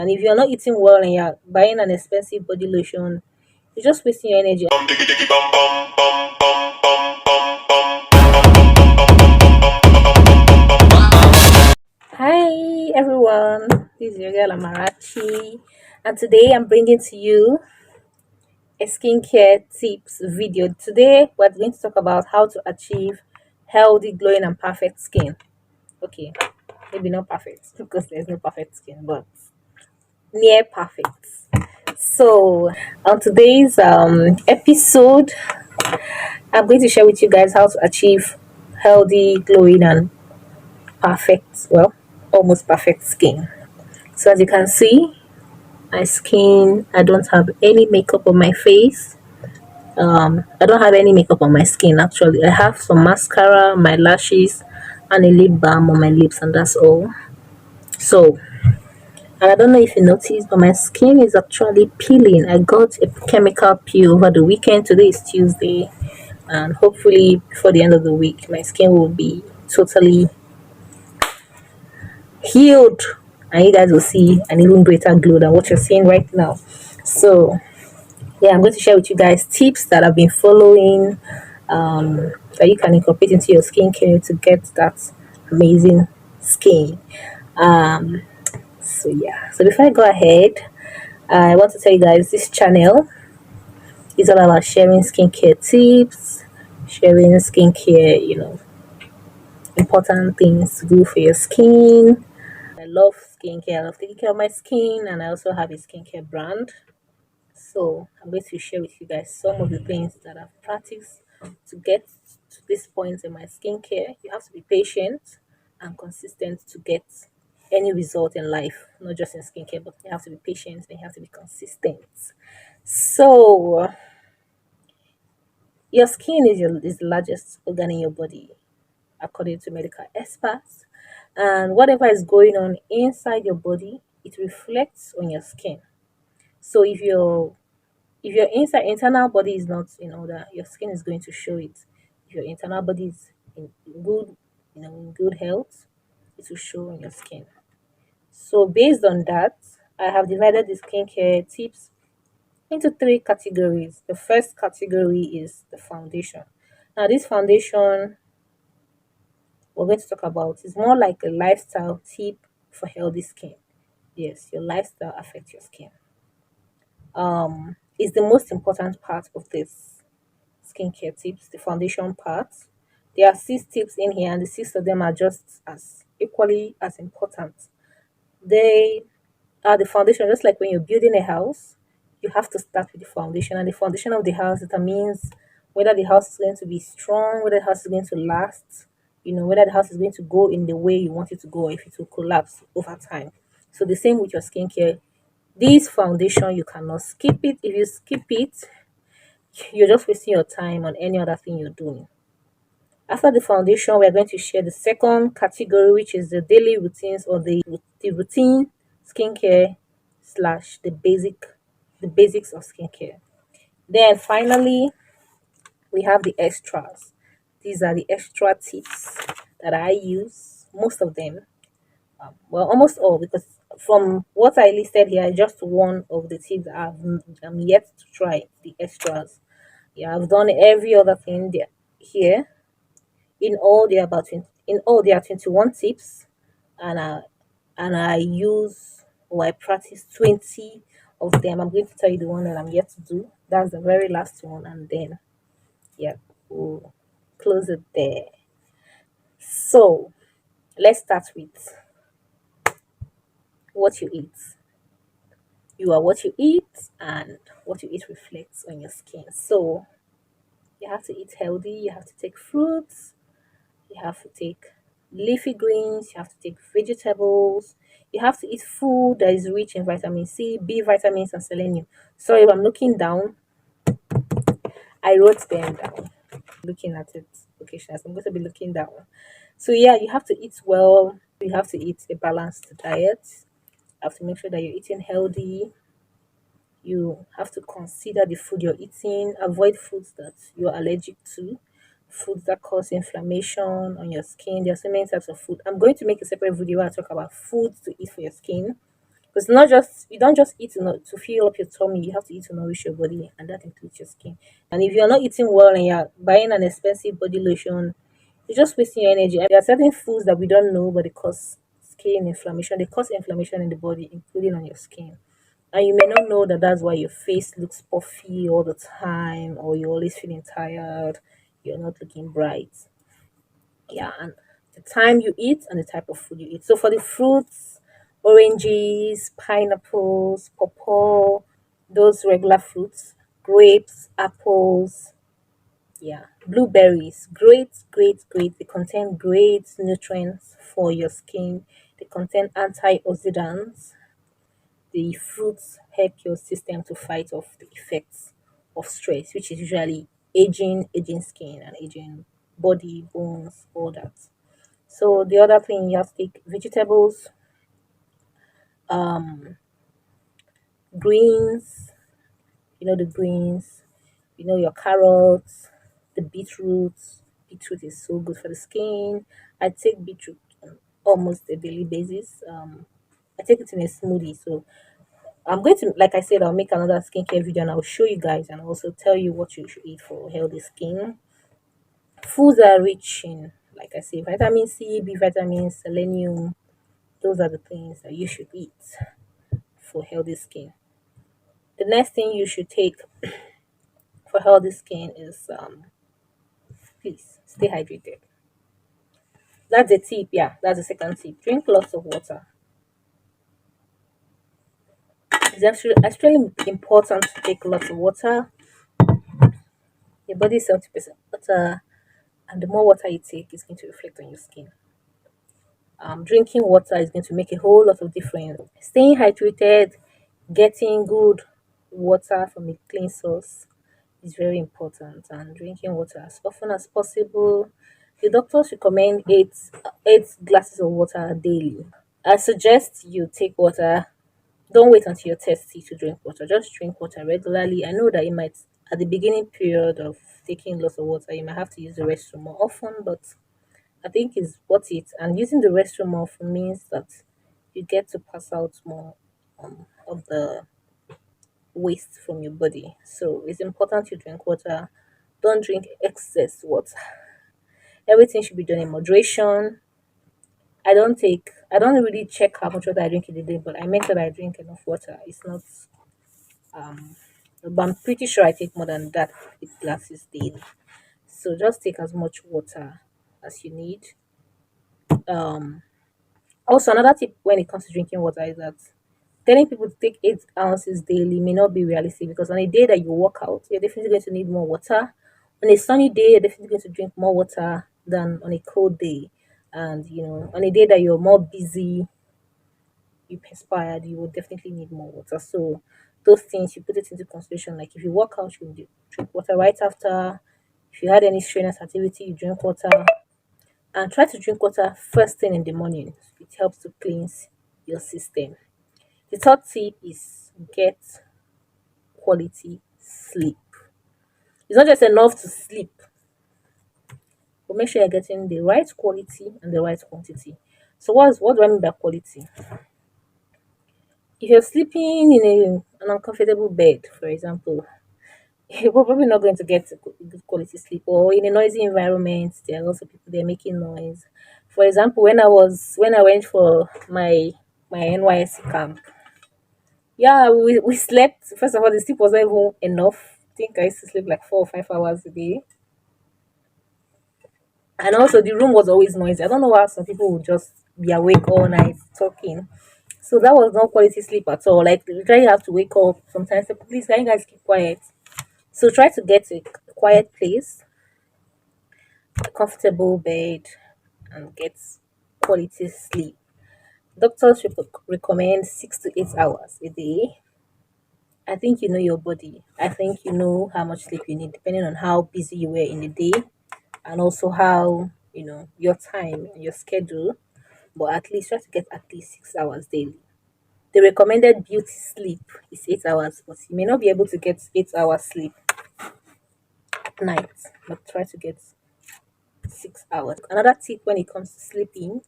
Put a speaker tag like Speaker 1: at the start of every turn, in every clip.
Speaker 1: And if you're not eating well and you're buying an expensive body lotion, you're just wasting your energy. Hi everyone, this is your girl Amarachi, and today I'm bringing to you a skincare tips video. Today we're going to talk about how to achieve healthy, glowing, and perfect skin. Okay, maybe not perfect because there's no perfect skin, but near perfect. So, on today's episode, I'm going to share with you guys how to achieve healthy, glowing, and perfect, well, almost perfect skin. So, as you can see, my skin, I don't have any makeup on my face. I don't have any makeup on my skin actually. I have some mascara, my lashes, and a lip balm on my lips, and that's all. So, and I don't know if you noticed, but my skin is actually peeling. I got a chemical peel over the weekend. Today is Tuesday, and hopefully before the end of the week, my skin will be totally healed, and you guys will see an even greater glow than what you're seeing right now. So, yeah, I'm going to share with you guys tips that I've been following, that you can incorporate into your skincare to get that amazing skin. Um, so yeah. So before I go ahead, I want to tell you guys this channel is all about sharing skincare tips, sharing skincare, important things to do for your skin. I love skincare. I love taking care of my skin, and I also have a skincare brand. So I'm going to share with you guys some of the things that I've practiced to get to this point in my skincare. You have to be patient and consistent to get any result in life, not just in skincare, but you have to be patient and you have to be consistent. So your skin is the largest organ in your body, according to medical experts. And whatever is going on inside your body, it reflects on your skin. So if your inside internal body is not in order, your skin is going to show it. If your internal body is in good, in good health, it will show on your skin. So based on that, I have divided the skincare tips into three categories. The first category is the foundation. Now, this foundation we're going to talk about is more like a lifestyle tip for healthy skin. Yes, your lifestyle affects your skin. Is the most important part of this skincare tips, the foundation part. There are 6 tips in here, and the 6 of them are just as equally as important. They are the foundation, just like when you're building a house, you have to start with the foundation, and the foundation of the house determines whether the house is going to be strong, whether the house is going to last, whether the house is going to go in the way you want it to go, or if it will collapse over time. So the same with your skincare. This foundation, you cannot skip it. If you skip it, you're just wasting your time on any other thing you're doing. After the foundation, we're going to share the second category, which is the daily routines, or the routine skincare slash the basics of skincare. Then finally, we have the extras. These are the extra tips that I use, most of them, well, almost all, because from what I listed here, just one of the tips I'm yet to try, the extras. Yeah, I've done every other thing there here. In all there are 21 tips, and I use or I practice 20 of them. I'm going to tell you the one that I'm yet to do. That's the very last one, and then yeah, we'll close it there. So let's start with what you eat. You are what you eat, and what you eat reflects on your skin. So you have to eat healthy, you have to take fruits, you have to take leafy greens, you have to take vegetables, you have to eat food that is rich in vitamin C, B vitamins, and selenium. Sorry if I'm looking down, I wrote them down. Looking at it occasionally, so I'm going to be looking down. So yeah, you have to eat well, you have to eat a balanced diet, you have to make sure that you're eating healthy. You have to consider the food you're eating, avoid foods that you're allergic to, foods that cause inflammation on your skin. There are so many types of food. I'm going to make a separate video where I talk about foods to eat for your skin. Because not just you don't just eat to fill up your tummy, you have to eat to nourish your body, and that includes your skin. And if you're not eating well and you're buying an expensive body lotion, you're just wasting your energy. And there are certain foods that we don't know, but they cause skin inflammation. They cause inflammation in the body, including on your skin. And you may not know that that's why your face looks puffy all the time, or you're always feeling tired, you're not looking bright. Yeah, and the time you eat and the type of food you eat. So for the fruits, oranges, pineapples, pawpaw, those regular fruits, grapes, apples, yeah, blueberries, great. They contain great nutrients for your skin. They contain antioxidants. The fruits help your system to fight off the effects of stress, which is usually aging skin and aging body, bones, all that. So the other thing you have to take vegetables, um, greens, the greens, your carrots, the beetroots. Beetroot is so good for the skin. I take beetroot on almost a daily basis. I take it in a smoothie. So I'm going to, like I said, I'll make another skincare video and I'll show you guys and also tell you what you should eat for healthy skin. Foods that are rich in, like I say, vitamin C, B vitamins, selenium. Those are the things that you should eat for healthy skin. The next thing you should take for healthy skin is please stay hydrated. That's a tip, yeah. That's the second tip. Drink lots of water. It's actually extremely important to take lots of water. Your body is 70% water, and the more water you take, it's going to reflect on your skin. Drinking water is going to make a whole lot of difference. Staying hydrated, getting good water from a clean source is very important, and drinking water as often as possible. The doctors recommend eight glasses of water daily. I suggest you take water. Don't wait until you're thirsty to drink water. Just drink water regularly. I know that you might, at the beginning period of taking lots of water, you might have to use the restroom more often, but I think it's worth it. And using the restroom more often means that you get to pass out more of the waste from your body. So it's important you drink water. Don't drink excess water. Everything should be done in moderation. I don't really check how much water I drink in a day, but I make sure that I drink enough water. It's not, um, but I'm pretty sure I take more than that with glasses daily. So just take as much water as you need. Um, Also, another tip when it comes to drinking water is that telling people to take 8 ounces daily may not be realistic because on a day that you work out, you're definitely going to need more water. On a sunny day, you're definitely going to drink more water than on a cold day. And on a day that you're more busy, you perspired, you will definitely need more water. So those things you put it into consideration. Like if you work out, you drink water right after. If you had any strenuous activity, you drink water. And try to drink water first thing in the morning. It helps to cleanse your system. The third tip is get quality sleep. It's not just enough to sleep, but make sure you're getting the right quality and the right quantity. So what do I mean by quality? If you're sleeping in an uncomfortable bed, for example, you're probably not going to get a good quality sleep. Or in a noisy environment, there are lots of people there making noise. For example, when I went for my NYSC camp, yeah, we slept. First of all, the sleep wasn't even enough. I think I used to sleep like 4 or 5 hours a day. And also the room was always noisy. I don't know why some people would just be awake all night talking. So that was not quality sleep at all. Like literally you have to wake up sometimes. Say, please, can you guys keep quiet? So try to get a quiet place, a comfortable bed, and get quality sleep. Doctors recommend 6 to 8 hours a day. I think you know your body. I think you know how much sleep you need, depending on how busy you were in the day and also how, your time and your schedule. But at least try to get at least 6 hours daily. The recommended beauty sleep is 8 hours, but you may not be able to get 8 hours sleep at night, but try to get 6 hours. Another tip when it comes to sleeping,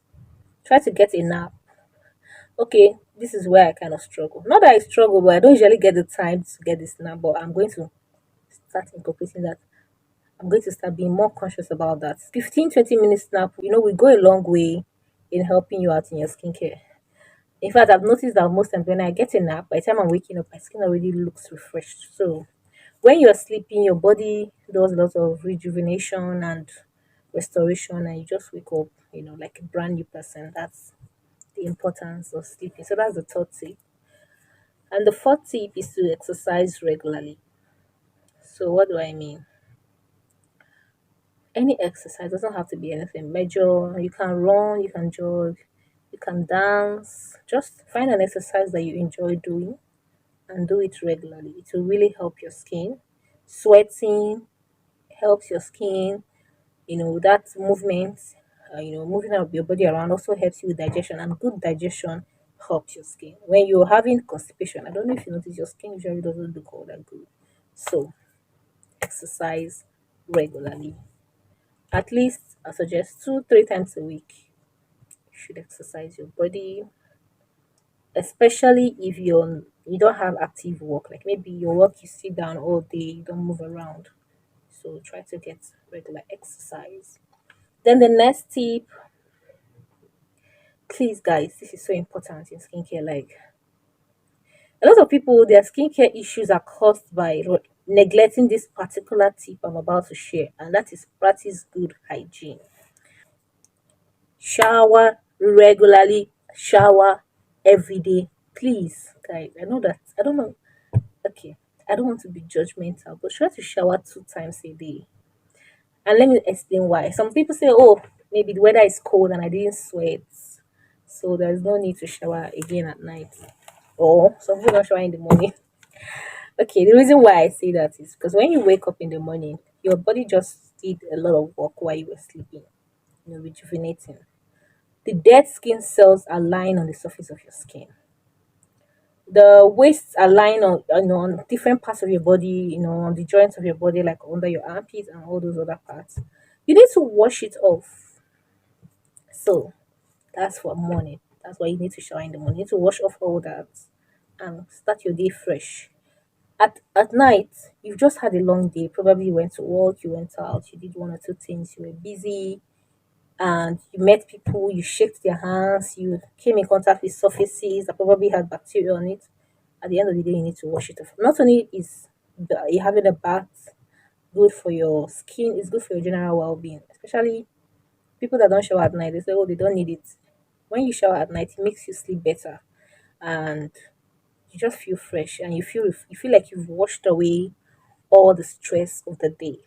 Speaker 1: try to get a nap. Okay, This is where I kind of struggle. Not that I struggle, but I don't usually get the time to get this now. But I'm going to start incorporating that. I'm going to start being more conscious about that. 15-20 minutes nap, will go a long way in helping you out in your skincare. In fact, I've noticed that most times when I get a nap, by the time I'm waking up, my skin already looks refreshed. So when you're sleeping, your body does a lot of rejuvenation and restoration, and you just wake up, like a brand new person. That's the importance of sleeping. So that's the third tip. And the fourth tip is to exercise regularly. So what do I mean? Any exercise doesn't have to be anything major. You can run, you can jog, you can dance. Just find an exercise that you enjoy doing and do it regularly. It will really help your skin. Sweating helps your skin. That movement, moving up your body around also helps you with digestion, and good digestion helps your skin. When you're having constipation, I don't know if you notice, your skin usually doesn't look all that good. So exercise regularly. At least I suggest 2-3 times a week. You should exercise your body, especially if you don't have active work. Like maybe your work you sit down all day, you don't move around. So try to get regular exercise. Then the next tip, please guys, this is so important in skincare. Like a lot of people, their skincare issues are caused by neglecting this particular tip I'm about to share, and that is practice good hygiene. Shower regularly, shower every day. Please, guys, I know that I don't know. Okay, I don't want to be judgmental, but try to shower 2 times a day. And let me explain why. Some people say, oh, maybe the weather is cold and I didn't sweat, so there's no need to shower again at night. Or some people don't shower in the morning. Okay, the reason why I say that is because when you wake up in the morning, your body just did a lot of work while you were sleeping, rejuvenating. The dead skin cells are lying on the surface of your skin. The wastes are lying on different parts of your body, on the joints of your body, like under your armpits and all those other parts. You need to wash it off. So that's for morning. That's why you need to shower in the morning. You need to wash off all that and start your day fresh. At night, you've just had a long day. Probably you went to work, you went out, you did one or two things, you were busy, and you met people, you shook their hands, you came in contact with surfaces that probably had bacteria on it. At the end of the day, you need to wash it off. Not only is you having a bath good for your skin, it's good for your general well-being, especially people that don't shower at night. They say, oh, they don't need it. When you shower at night, it makes you sleep better, and you just feel fresh, and you feel like you've washed away all the stress of the day.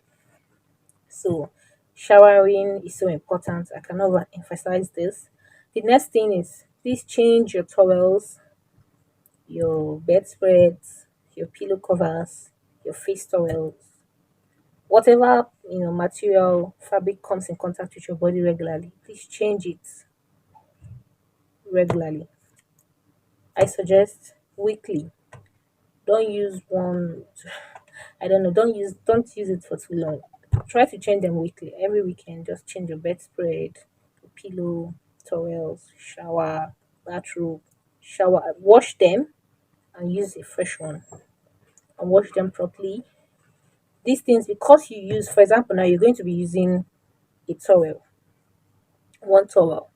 Speaker 1: So showering is so important. I cannot emphasize this. The next thing is, please change your towels, your bedspreads, your pillow covers, your face towels, whatever material fabric comes in contact with your body regularly. Please change it regularly. I suggest weekly. Don't use one. I don't know. Don't use it for too long. Try to change them weekly. Every weekend, just change your bedspread, your pillow, towels, shower, bathrobe, shower. Wash them and use a fresh one, and wash them properly. These things, because you use, for example, now you're going to be using a towel, one towel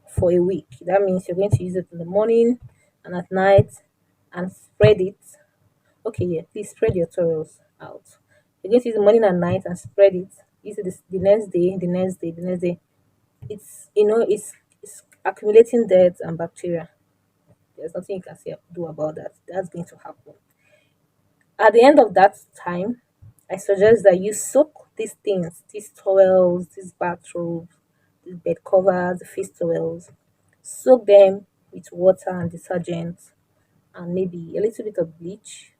Speaker 1: for a week. That means you're going to use it in the morning and at night, and spread it. Okay, yeah, please spread your towels out. You're going to use it morning and night and spread it. Use it the next day, the next day, the next day. It's accumulating dirt and bacteria. There's nothing you can say do about that. That's going to happen. At the end of that time, I suggest that you soak these things, these towels, these bathrobes, these bed covers, the face towels, soak them with water and detergent, and maybe a little bit of bleach,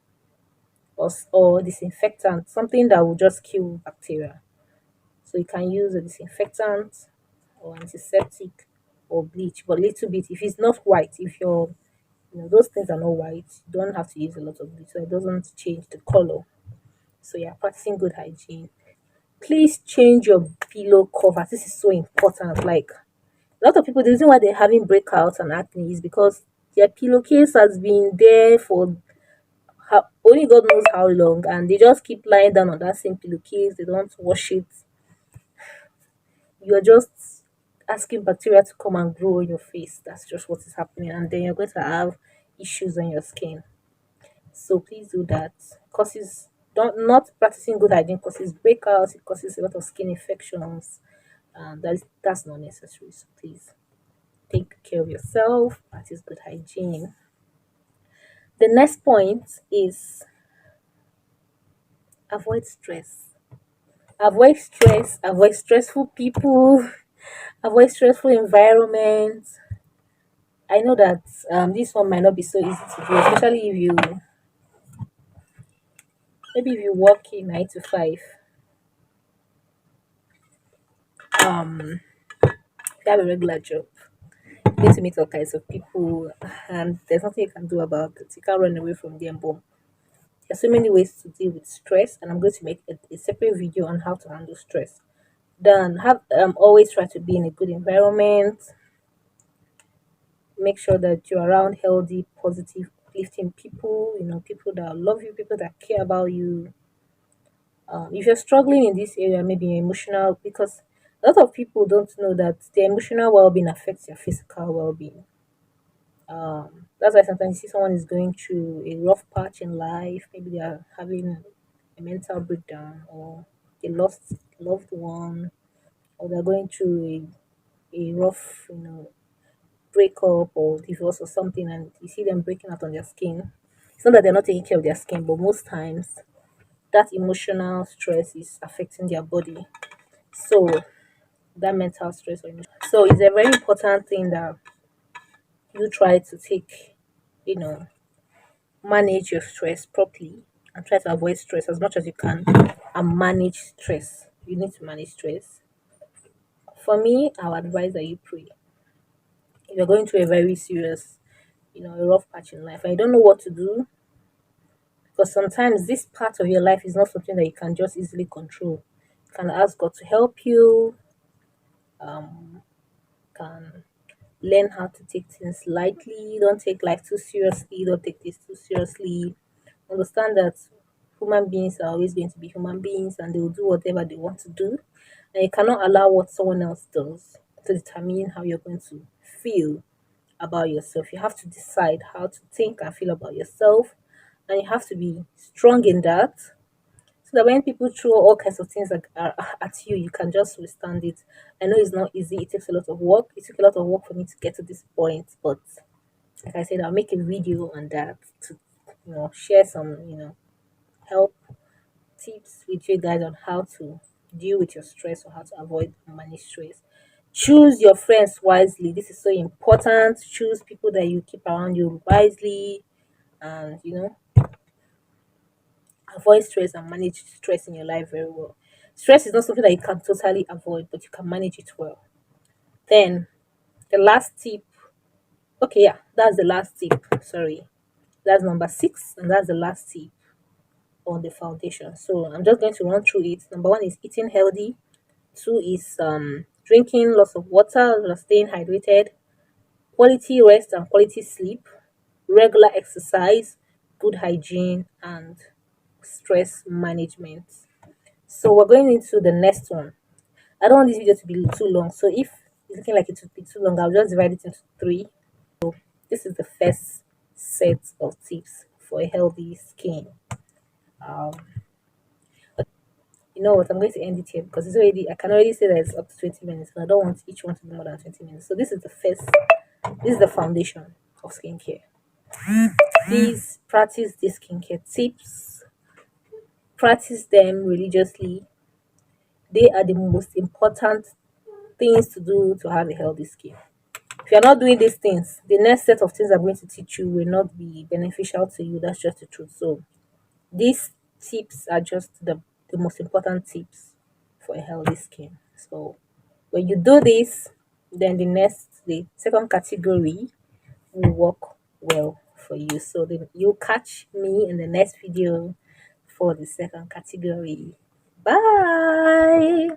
Speaker 1: or disinfectant, something that will just kill bacteria. So you can use a disinfectant or antiseptic or bleach, but little bit. If it's not white, if those things are not white, you don't have to use a lot of bleach, so it doesn't change the color. So you're practicing good hygiene. Please change your pillow covers. This is so important. Like A lot of people, the reason why they're having breakouts and acne is because their pillowcase has been there for only God knows how long, and they just keep lying down on that same pillowcase. They don't wash it. You're just asking bacteria to come and grow on your face. That's just what is happening, and then you're going to have issues on your skin. So please do that. Causes don't not practicing good hygiene causes breakouts. It causes a lot of skin infections, and that's not necessary. So please take care of yourself. Practice good hygiene. The next point is avoid stress. Avoid stress. Avoid stressful people. Avoid stressful environments. I know that this one might not be so easy to do, especially if you maybe if you work in 9 to 5. Um, if you have a regular job, you need to meet all kinds of people, and there's nothing you can do about it. You can't run away from them. But there's so many ways to deal with stress, and I'm going to make a separate video on how to handle stress. Then have always try to be in a good environment. Make sure that you're around healthy, positive, uplifting people. You know, people that love you, people that care about you. If you're struggling in this area, maybe emotional, because a lot of people don't know that their emotional well-being affects their physical well-being. That's why sometimes you see someone is going through a rough patch in life. Maybe they are having a mental breakdown, or they lost a loved one, or they're going through a rough, breakup or divorce or something, and you see them breaking out on their skin. It's not that they're not taking care of their skin, but most times that emotional stress is affecting their body. So that mental stress or emotion. So it's a very important thing that you try to take, you know, manage your stress properly and try to avoid stress as much as you can and manage stress. You need to manage stress. For me, I would advise that you pray. If you're going through a very serious, a rough patch in life and you don't know what to do, because sometimes this part of your life is not something that you can just easily control. You can ask God to help you, can learn how to take things lightly. Don't take life too seriously. Don't take this too seriously. Understand that human beings are always going to be human beings and they will do whatever they want to do. And you cannot allow what someone else does to determine how you're going to feel about yourself. You have to decide how to think and feel about yourself. And you have to be strong in that so that when people throw all kinds of things at you, you can just withstand it. I know it's not easy. It takes a lot of work. It took a lot of work for me to get to this point, but like I said, I'll make a video on that to share some help tips with you guys on how to deal with your stress or how to avoid and manage stress. Choose your friends wisely. This is so important. Choose people that you keep around you wisely, and avoid stress and manage stress in your life very well. Stress is not something that you can totally avoid, but you can manage it well. Then the last tip. Okay, yeah, that's the last tip. Sorry, that's number 6, and that's the last tip on the foundation. So I'm just going to run through it. Number 1 is eating healthy. 2 is drinking lots of water, staying hydrated, quality rest and quality sleep, regular exercise, good hygiene, and stress management. So we're going into the next one. I don't want this video to be too long, so if it's looking like it would be too long, I'll just divide it into 3. This is the first set of tips for a healthy skin. Um, you know what? I'm going to end it here because I can already say that it's up to 20 minutes, and I don't want each one to be more than 20 minutes. So this is the first. This is the foundation of skincare. Please practice these skincare tips. Practice them religiously. They are the most important things to do to have a healthy skin. If you're not doing these things, the next set of things I'm going to teach you will not be beneficial to you. That's just the truth. So these tips are just the most important tips for a healthy skin. So when you do this, then the second category will work well for you. So then you'll catch me in the next video for the second category. Bye.